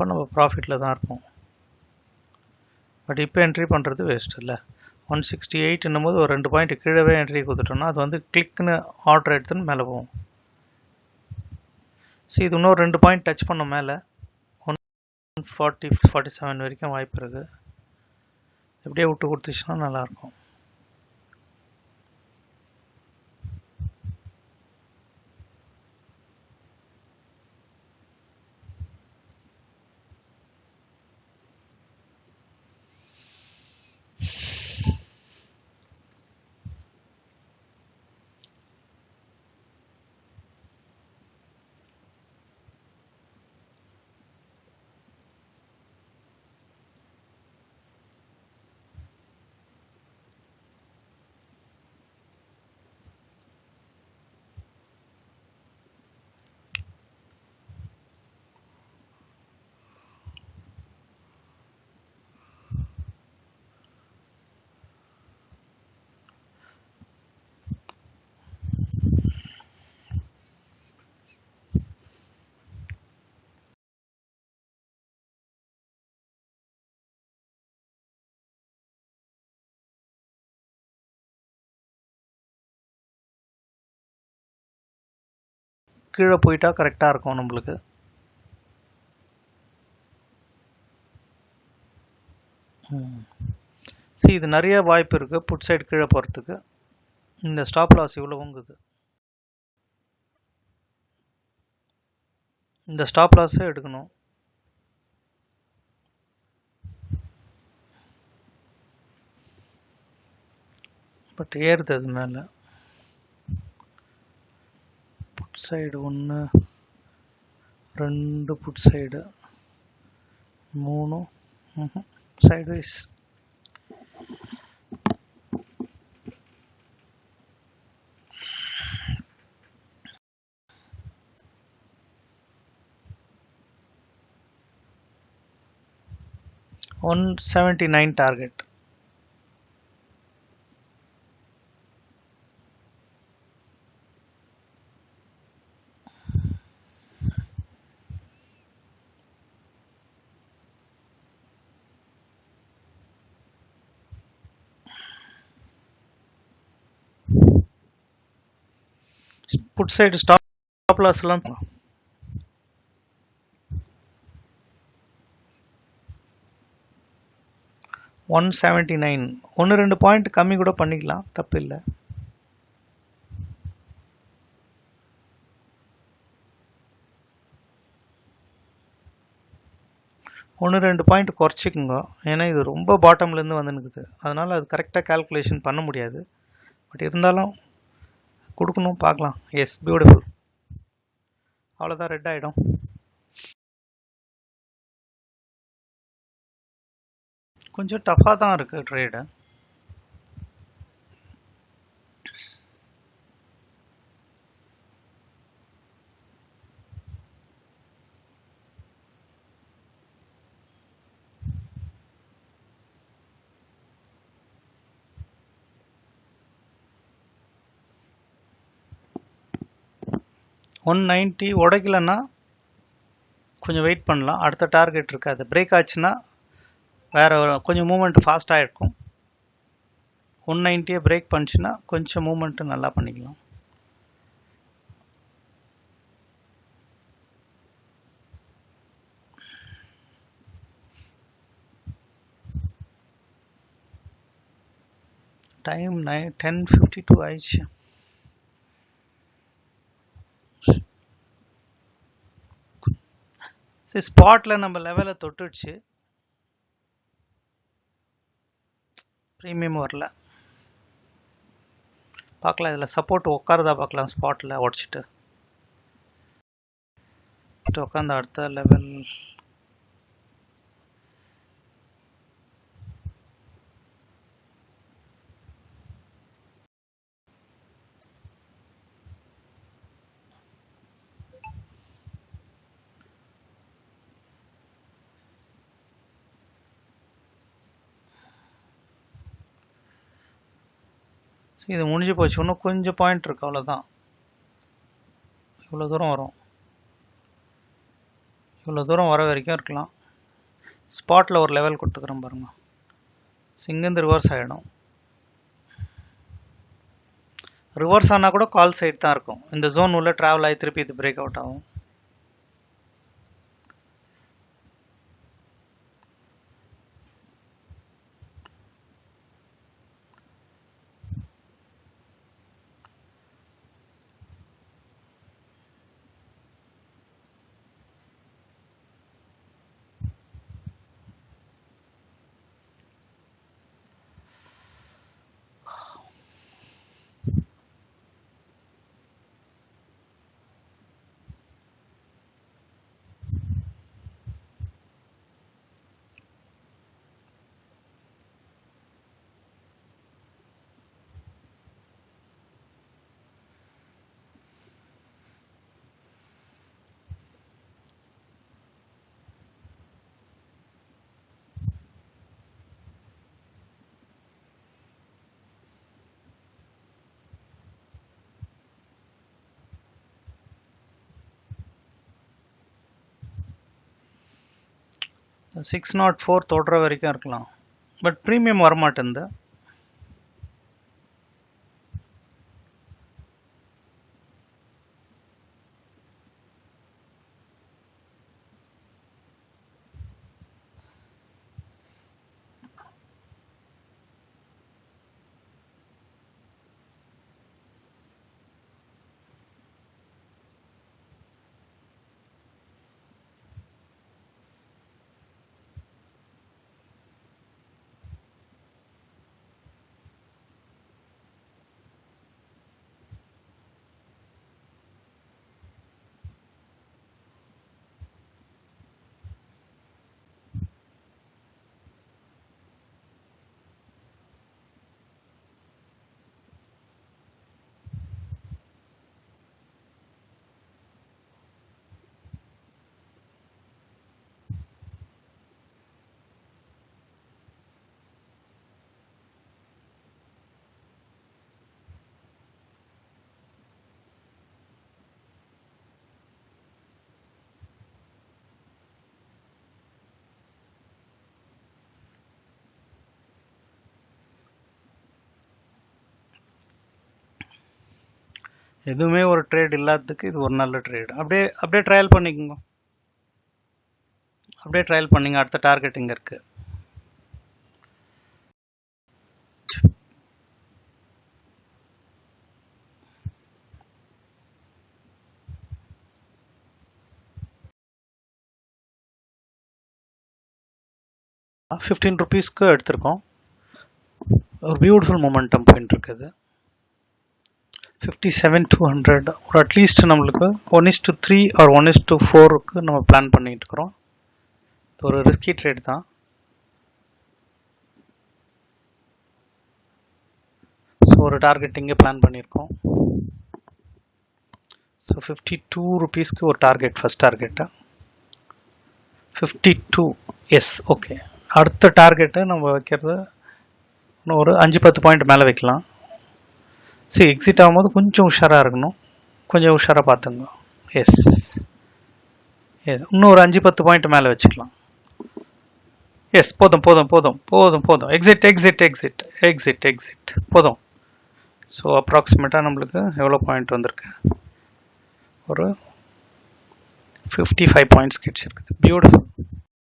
அப்போ நம்ம ப்ராஃபிட்டில் தான் இருப்போம். பட் இப்போ என்ட்ரி பண்ணுறது வேஸ்ட் இல்லை. 168 போது ஒரு 2 பாயிண்ட் கீழே என்ட்ரி கொடுத்துட்டோம்னா அது வந்து கிளிக்னு ஆர்டர் எடுத்துன்னு மேலே போகும். ஸோ இது இன்னொரு 2 பாயிண்ட் டச் பண்ணோம் மேலே 147 வரைக்கும் வாய்ப்பு இருக்குது. எப்படியே விட்டு கொடுத்துச்சுன்னா நல்லாயிருக்கும். கீழே போயிட்டா கரெக்டாக இருக்கும் நம்மளுக்கு. சரி, இது நிறைய வாய்ப்பு இருக்குது புட் சைடு கீழே போகிறதுக்கு. இந்த ஸ்டாப் லாஸ் இவ்வளோங்குது. இந்த ஸ்டாப் லாஸே எடுக்கணும். பட் ஏறுது அது மேலே. Put side 1 2 put side 3 sidewise. $179 target. Put side stop loss எல்லாம் 179. 1-2 பாயிண்ட் கம்மி கூட பண்ணிக்கலாம், தப்பு இல்லை. ஒன்று 2 பாயிண்ட் குறைச்சிக்குங்க. ஏன்னா இது ரொம்ப பாட்டம்லேருந்து வந்துனுக்குது. அதனால் அது கரெக்டாக கால்குலேஷன் பண்ண முடியாது. பட் இருந்தாலும் கொடுக்கணும், பார்க்கலாம். S, beautiful. அவ்வளோதான், ரெட் ஆகிடும். கொஞ்சம் டஃப்பாக தான் இருக்குது ட்ரேடு. $190 உடைக்கலன்னா கொஞ்சம் வெயிட் பண்ணலாம். அடுத்த டார்கெட் இருக்காது. பிரேக் ஆச்சுன்னா வேறு கொஞ்சம் மூமெண்ட் ஃபாஸ்ட்டாக இருக்கும். 190 பிரேக் பண்ணிச்சுன்னா கொஞ்சம் மூமெண்ட்டு நல்லா பண்ணிக்கலாம். டைம் 10:52 ஆயிடுச்சு. சரி, ஸ்பாட்டில் நம்ம லெவலை தொட்டுடுச்சு. ப்ரீமியம் வரல, பார்க்கலாம். இதில் சப்போர்ட் உட்காருதா பார்க்கலாம். ஸ்பாட்டில் உடச்சிட்டு உட்காந்து அடுத்த லெவல் இது முடிஞ்சு போச்சு. இன்னும் கொஞ்சம் பாயிண்ட் இருக்கு, அவ்வளோதான். இவ்வளோ தூரம் வரும். இவ்வளோ தூரம் வர வரைக்கும் இருக்கலாம். ஸ்பாட்டில் ஒரு லெவல் கொடுத்துக்கிறோம் பாருங்க. ஸோ இங்கேருந்து ரிவர்ஸ் ஆகிடும். ரிவர்ஸ் ஆனால் கூட கால் சைடு தான் இருக்கும். இந்த ஜோன் உள்ள ட்ராவல் ஆகி திருப்பி இது பிரேக் அவுட் ஆகும். சிக்ஸ் நாட் ஃபோர் தொடுற வரைக்கும் இருக்கலாம். பட் ப்ரீமியம் வரமாட்டேங்குது. எதுவுமே ஒரு ட்ரேட் இல்லாததுக்கு இது ஒரு நல்ல ட்ரேட். அப்படியே ட்ரையல் பண்ணிக்கோங்க. அப்படியே ட்ரையல் பண்ணிங்க. அடுத்த டார்கெட் இங்கே இருக்கு. ₹15 எடுத்திருக்கோம். ஒரு பியூட்டிஃபுல் மொமெண்டம் பாயிண்ட் இருக்குது. 57,200 ஒரு அட்லீஸ்ட் நம்மளுக்கு 1:3 ஆர் 1:4க்கு நம்ம பிளான் பண்ணிட்டு இருக்கிறோம். இது ஒரு ரிஸ்கி ட்ரேட் தான். ஸோ ஒரு டார்கெட் இங்கே பிளான் பண்ணியிருக்கோம். ஸோ ₹52 ஒரு target, first target 52. Yes, okay. அடுத்த டார்கெட்டு நம்ம வைக்கிறது இன்னும் ஒரு 5-10 பாயிண்ட் மேலே வைக்கலாம். சரி, எக்ஸிட் ஆகும்போது கொஞ்சம் உஷாராக இருக்கணும். கொஞ்சம் உஷாராக பார்த்துங்க. எஸ், இன்னும் ஒரு 5-10 பாயிண்ட் மேலே வச்சுக்கலாம். எஸ், போதும். எக்ஸிட் போதும். ஸோ அப்ராக்சிமேட்டாக நம்மளுக்கு எவ்வளோ பாயிண்ட் வந்திருக்கு? ஒரு 55 பாயிண்ட்ஸ் கிட்ஸ் இருக்குது. பியூட்டிஃபுல்.